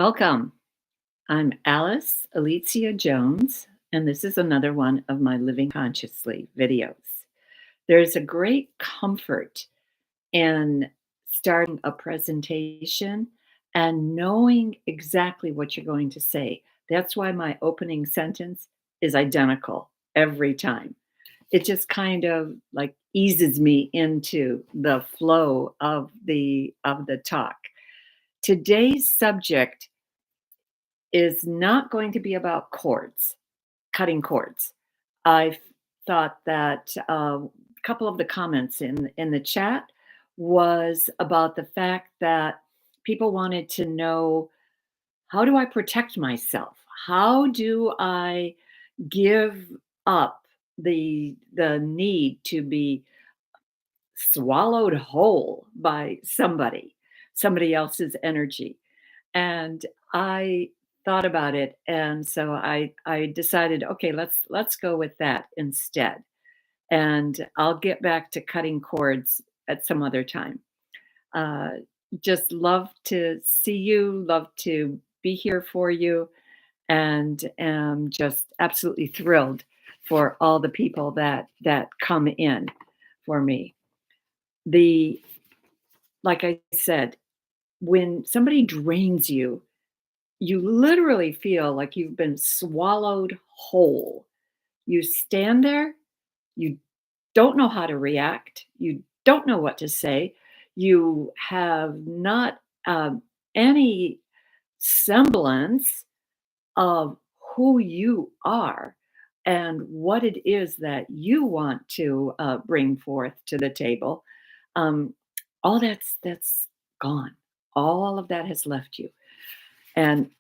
Welcome. I'm Alice Alicia Jones, and this is another one of my Living Consciously videos. There's a great comfort in starting a presentation and knowing exactly what you're going to say. That's why my opening sentence is identical every time. It just kind of like eases me into the flow of the talk. Today's subject is not going to be about chords, cutting chords. I thought that a couple of the comments in the chat was about the fact that people wanted to know, how do I protect myself? How do I give up the need to be swallowed whole by somebody else's energy? And I thought about it, and so I decided, okay, let's go with that instead. And I'll get back to cutting cords at some other time. Uh, just love to see you, love to be here for you, and am just absolutely thrilled for all the people that come in for me. The Like I said, when somebody drains you, you literally feel like you've been swallowed whole. You stand there, you don't know how to react, you don't know what to say, you have not any semblance of who you are and what it is that you want to bring forth to the table. Um, all that's gone. All of that has left you. And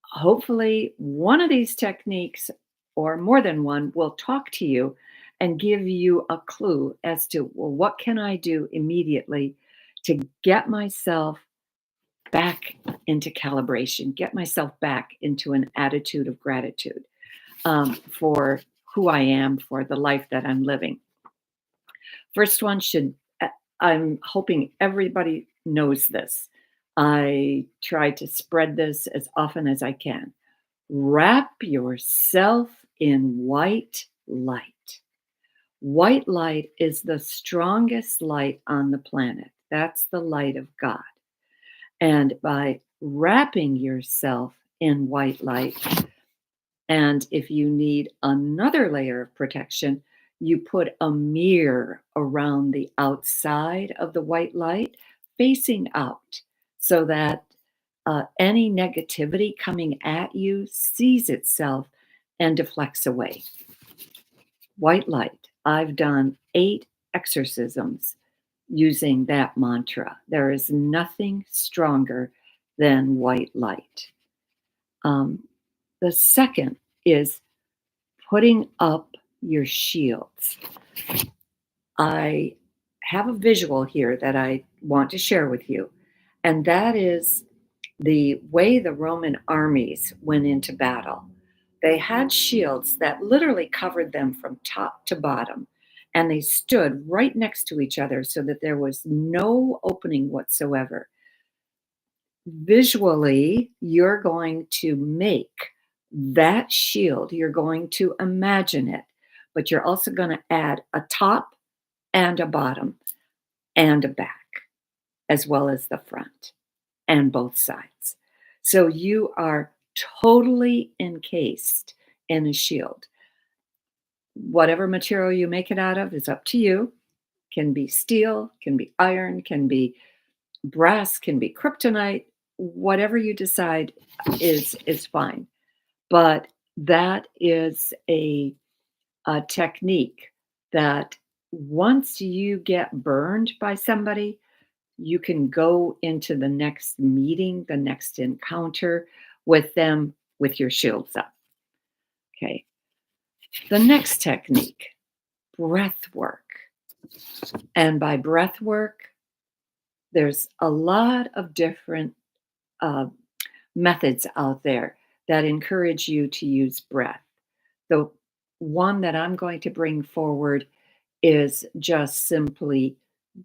hopefully, one of these techniques, or more than one, will talk to you and give you a clue as to, well, what can I do immediately to get myself back into calibration, get myself back into an attitude of gratitude for who I am, for the life that I'm living. First one I'm hoping everybody knows this. I try to spread this as often as I can. Wrap yourself in white light. White light is the strongest light on the planet. That's the light of God. And by wrapping yourself in white light, and if you need another layer of protection, you put a mirror around the outside of the white light facing out so that any negativity coming at you sees itself and deflects away. White light. I've done 8 exorcisms using that mantra. There is nothing stronger than white light. Um, the second is putting up your shields. I have a visual here that I want to share with you, and that is the way the Roman armies went into battle. They had shields that literally covered them from top to bottom, and they stood right next to each other so that there was no opening whatsoever. Visually, you're going to make that shield, you're going to imagine it, but you're also going to add a top and a bottom and a back, as well as the front and both sides. So you are totally encased in a shield. Whatever material you make it out of is up to you. Can be steel, can be iron, can be brass, can be kryptonite. Whatever you decide is fine. But that is a technique that once you get burned by somebody, you can go into the next meeting, the next encounter with them with your shields up. Okay. The next technique, breath work. And by breath work, there's a lot of different uh, methods out there that encourage you to use breath. The one that I'm going to bring forward is just simply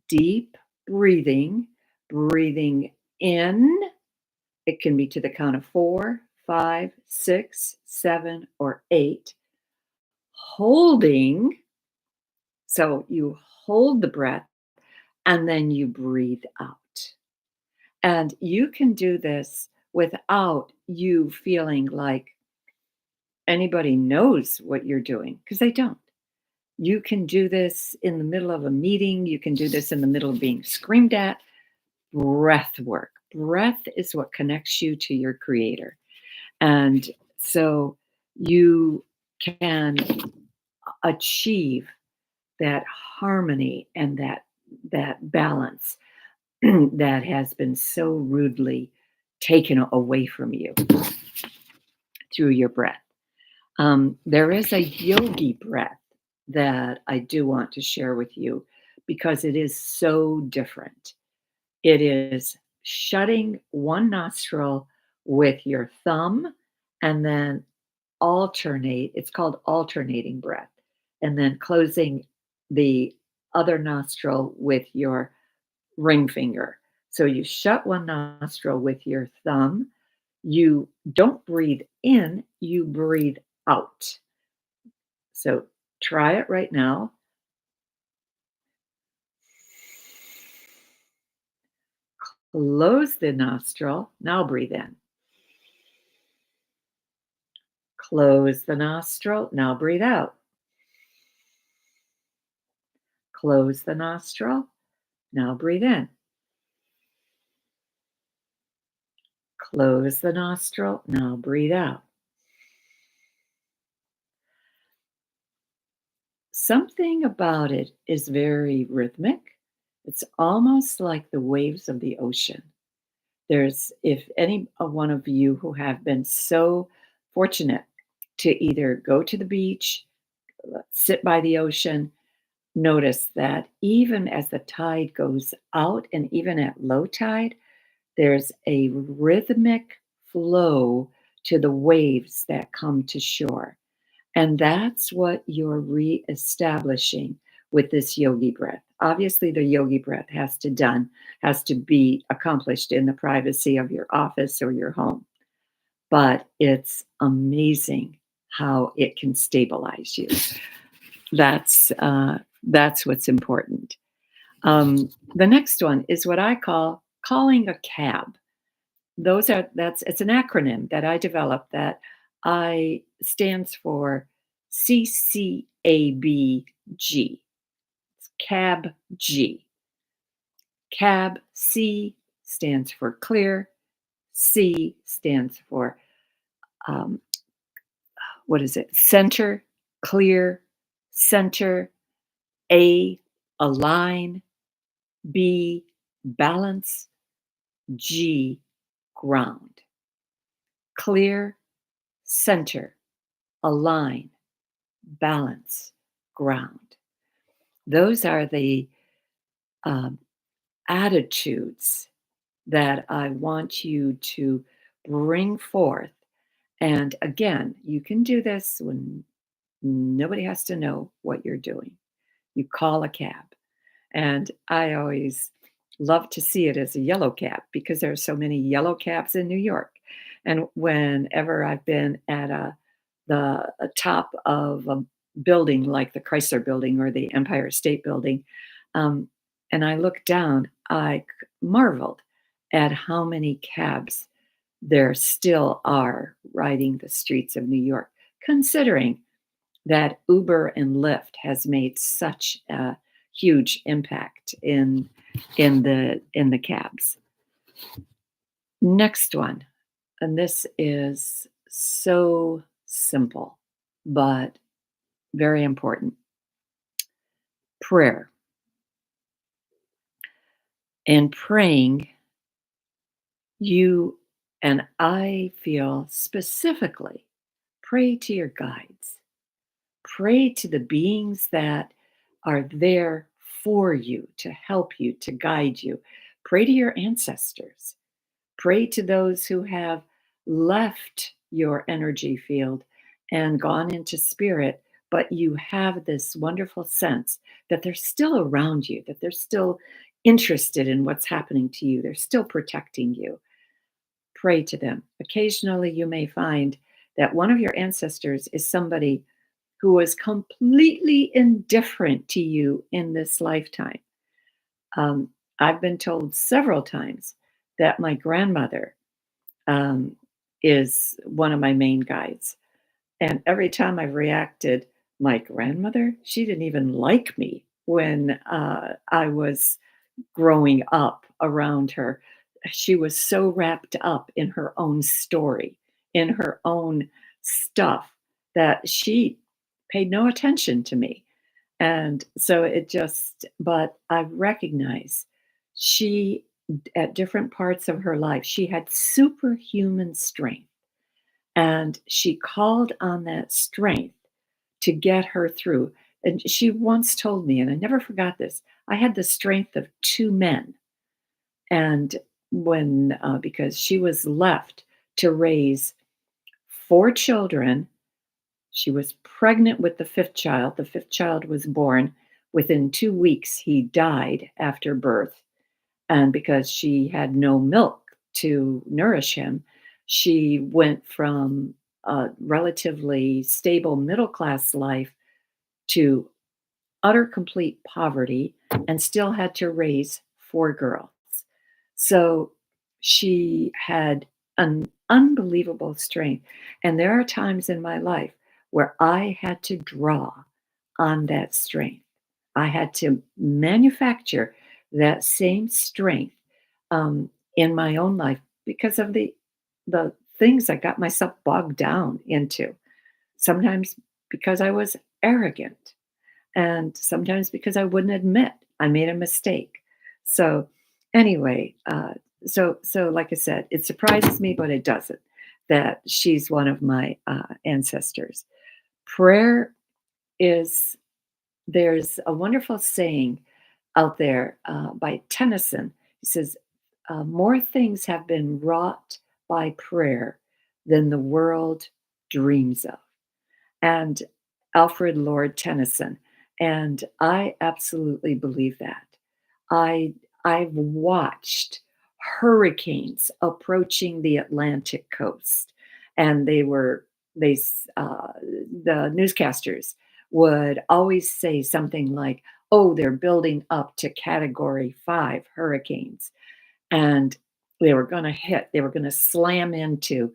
deep breathing, breathing in It can be to the count of 4, 5, 6, 7, or 8, holding. So you hold the breath and then you breathe out. And you can do this without you feeling like anybody knows what you're doing because they don't. You can do this in the middle of a meeting. You can do this in the middle of being screamed at. Breath work. Breath is what connects you to your creator. And so you can achieve that harmony and that balance that has been so rudely taken away from you through your breath. There is a yogi breath that I do want to share with you because it is so different. It is shutting one nostril with your thumb and then alternate. It's called alternating breath. And then closing the other nostril with your ring finger. So you shut one nostril with your thumb. You don't breathe in, you breathe out. So try it right now. Close the nostril. Now breathe in. Close the nostril. Now breathe out. Close the nostril. Now breathe in. Close the nostril. Now breathe out. Something about it is very rhythmic. It's almost like the waves of the ocean. If any one of you who have been so fortunate to either go to the beach, sit by the ocean, notice that even as the tide goes out and even at low tide, there's a rhythmic flow to the waves that come to shore. And that's what you're reestablishing with this yogi breath. Obviously, the yogi breath has to be accomplished in the privacy of your office or your home. But it's amazing how it can stabilize you. That's what's important. The next one is what I call calling a cab. That's it's an acronym that I developed that I stands for CCABG. It's CAB G. CAB C stands for clear. C stands for um, what is it? Center, clear, center. A, align. B, balance. G, ground. Clear, center, align, balance, ground. Those are the um, attitudes that I want you to bring forth. And again, you can do this when nobody has to know what you're doing. You call a cab. And I always love to see it as a yellow cab because there are so many yellow cabs in New York. And whenever I've been at a top of a building like the Chrysler Building or the Empire State Building, um, and I looked down, marveled at how many cabs there still are riding the streets of New York, considering that Uber and Lyft has made such a huge impact in the cabs. Next one, and this is so simple but very important. Prayer. And praying, you and I feel specifically pray to your guides. Pray to the beings that are there for you, to help you, to guide you. Pray to your ancestors. Pray to those who have left your energy field and gone into spirit, but you have this wonderful sense that they're still around you, that they're still interested in what's happening to you, they're still protecting you. pray to them. Occasionally, you may find that one of your ancestors is somebody who was completely indifferent to you in this lifetime. Um, I've been told several times that my grandmother um, is one of my main guides. And every time I've reacted, my grandmother, she didn't even like me when I was growing up around her. She was so wrapped up in her own story, in her own stuff, that she paid no attention to me. And so it just, but I recognize she, at different parts of her life, she had superhuman strength. And she called on that strength to get her through. And she once told me, and I never forgot this, I had the strength of two men. And when, because she was left to raise four children, she was pregnant with the fifth child. The fifth child was born. Within 2 weeks, he died after birth. And because she had no milk to nourish him, she went from a relatively stable middle class life to utter complete poverty and still had to raise four girls. So she had an unbelievable strength. And there are times in my life where I had to draw on that strength. I had to manufacture that same strength in my own life because of the things I got myself bogged down into. Sometimes because I was arrogant, and sometimes because I wouldn't admit I made a mistake. So anyway, so like I said, it surprises me, but it doesn't that she's one of my ancestors. Prayer is there's a wonderful saying out there by Tennyson. He says, "More things have been wrought by prayer than the world dreams of." And Alfred Lord Tennyson. And I absolutely believe that. I I've watched hurricanes approaching the Atlantic coast, and the newscasters would always say something like, "Oh, they're building up to Category 5 hurricanes," and they were going to slam into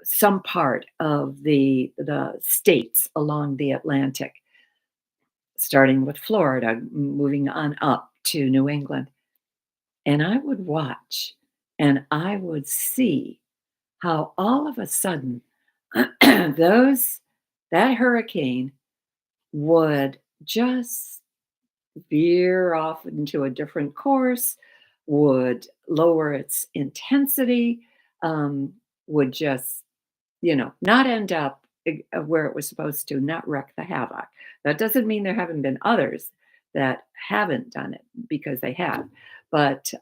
some part of the states along the Atlantic, starting with Florida, moving on up to New England. And I would watch and I would see how all of a sudden those that hurricane would just veer off into a different course, would lower its intensity, would just not end up where it was supposed to, not wreak the havoc. That doesn't mean there haven't been others that haven't done it because they have, but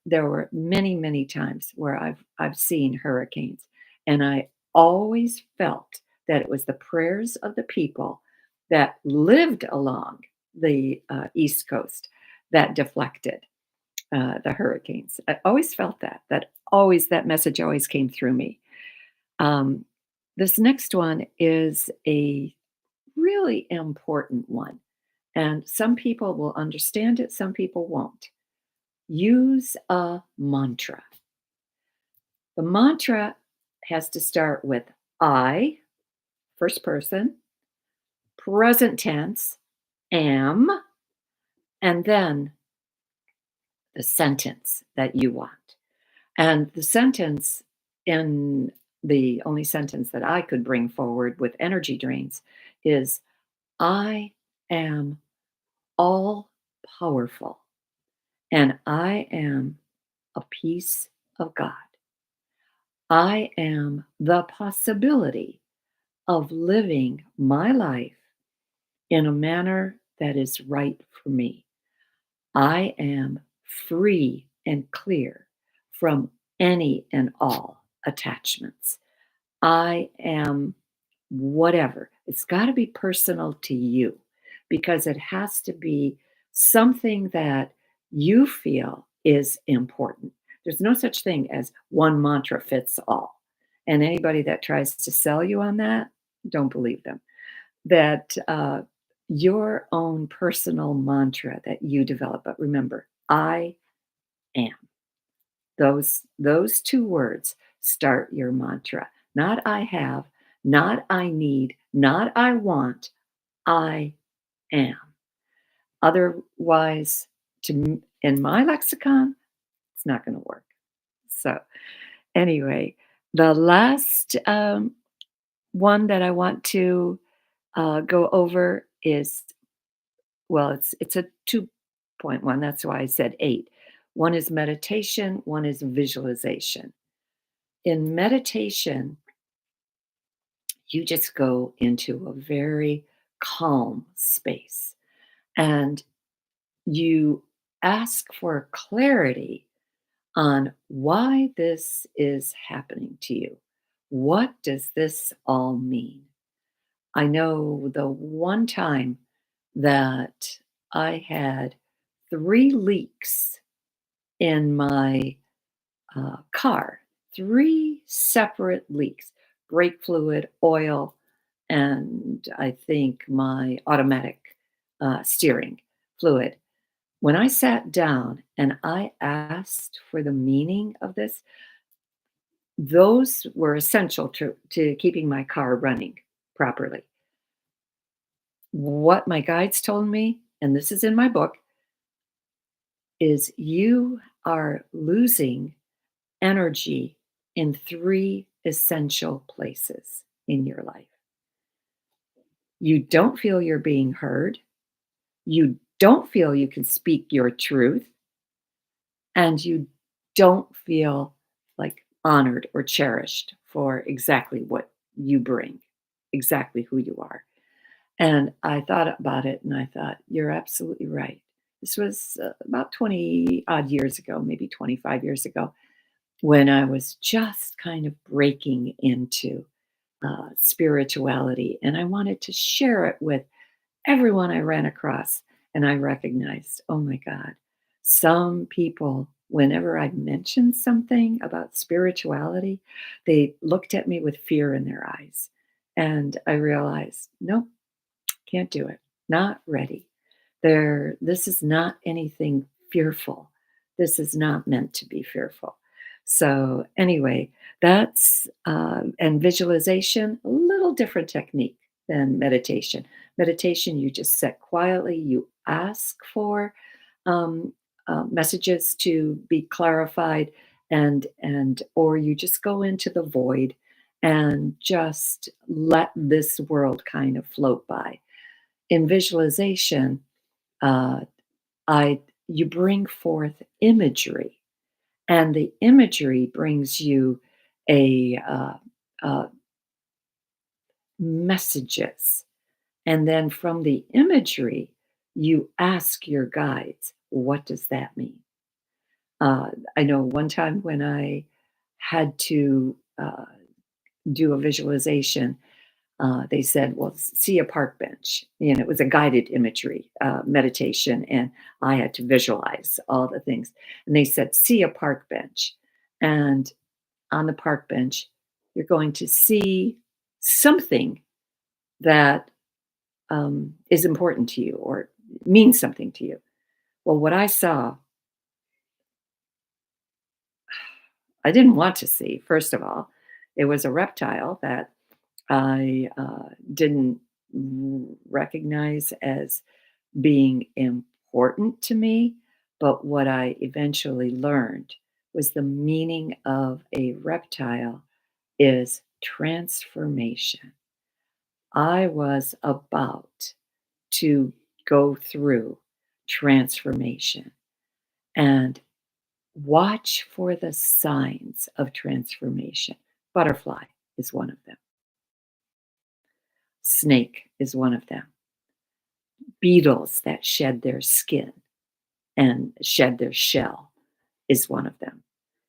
there were many, many times where I've seen hurricanes, and I always felt that it was the prayers of the people that lived along the East Coast that deflected the hurricanes. I always felt that message always came through me. um, this next one is a really important one, and some people will understand it, some people won't. Use a mantra. The mantra has to start with I, first person, present tense, am, and then the sentence that you want. And the sentence in the only sentence that I could bring forward with energy drains is I am all powerful and I am a piece of God. I am the possibility of living my life in a manner that is right for me. I am free and clear from any and all attachments. I am whatever. It's got to be personal to you because it has to be something that you feel is important. There's no such thing as one mantra fits all. And anybody that tries to sell you on that, don't believe them. That your own personal mantra that you develop. But remember, I am. Those two words start your mantra. Not I have, not I need, not I want. I am. Otherwise, in my lexicon, it's not going to work. So, anyway, the last one that I want to go over is, well, it's a 2.1. That's why I said eight. One is meditation, one is visualization. In meditation, you just go into a very calm space and you ask for clarity on why this is happening to you. What does this all mean? I know the one time that I had three leaks in my car, three separate leaks, brake fluid, oil, and I think my automatic steering fluid. When I sat down and I asked for the meaning of this, those were essential to keeping my car running properly. What my guides told me, and this is in my book, is you are losing energy in three essential places in your life. You don't feel you're being heard. You don't feel you can speak your truth. And you don't feel like honored or cherished for exactly what you bring, exactly who you are. And I thought about it and I thought, you're absolutely right. This was about 20 odd years ago, maybe 25 years ago, when I was just kind of breaking into spirituality. And I wanted to share it with everyone I ran across. And I recognized, oh my God, some people, whenever I mentioned something about spirituality, they looked at me with fear in their eyes. And I realized, nope, can't do it. Not ready. This is not anything fearful. This is not meant to be fearful. So anyway, that's and visualization, a little different technique than meditation. Meditation, you just sit quietly, you ask for um, messages to be clarified, and or you just go into the void and just let this world kind of float by. In visualization, uh, I you bring forth imagery, and the imagery brings you a messages, and then from the imagery, you ask your guides, "What does that mean?" I know one time when I had to do a visualization. They said, "Well, see a park bench." And it was a guided imagery meditation, and I had to visualize all the things. And they said, "See a park bench," and on the park bench, you're going to see something that is important to you or means something to you. Well, what I saw, I didn't want to see. First of all, it was a reptile that I didn't recognize as being important to me. But what I eventually learned was the meaning of a reptile is transformation. I was about to go through transformation and watch for the signs of transformation. Butterfly is one of them, snake is one of them, beetles that shed their skin and shed their shell is one of them.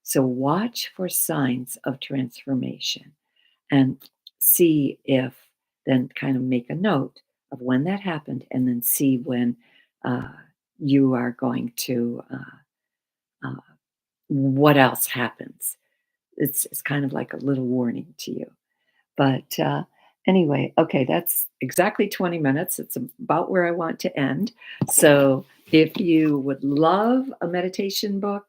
So watch for signs of transformation and see if, then kind of make a note of when that happened and then see when uh, you are going to uh, what else happens. It's kind of like a little warning to you. But anyway, okay, that's exactly 20 minutes. It's about where I want to end. So if you would love a meditation book,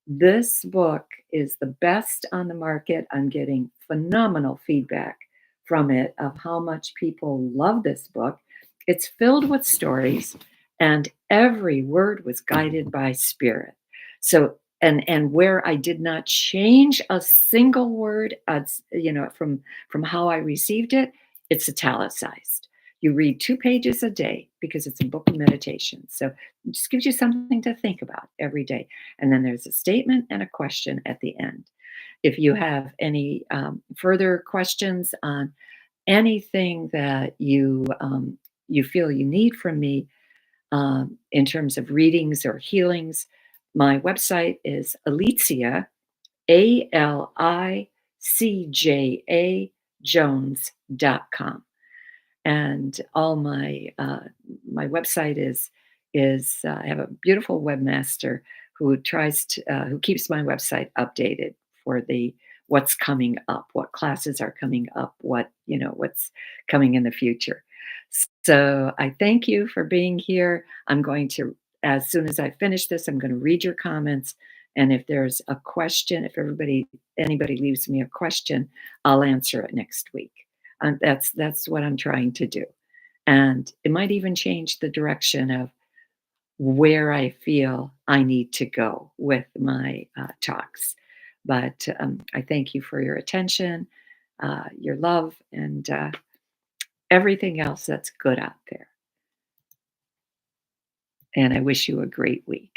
this book is the best on the market. I'm getting phenomenal feedback from it of how much people love this book. It's filled with stories, and every word was guided by spirit. So and where I did not change a single word, from how I received it, it's italicized. You read 2 pages a day because it's a book of meditation. So it just gives you something to think about every day. And then there's a statement and a question at the end. If you have any further questions on anything that you feel you need from me in terms of readings or healings, my website is Alicia, ALICJA Jones.com, and all my website is I have a beautiful webmaster who keeps my website updated for the what's coming up, what classes are coming up, what's coming in the future. So I thank you for being here. I'm going to, as soon as I finish this, I'm going to read your comments, and if there's a question, if anybody leaves me a question, I'll answer it next week. That's what I'm trying to do. And it might even change the direction of where I feel I need to go with my talks. But I thank you for your attention, your love, and everything else that's good out there. And I wish you a great week.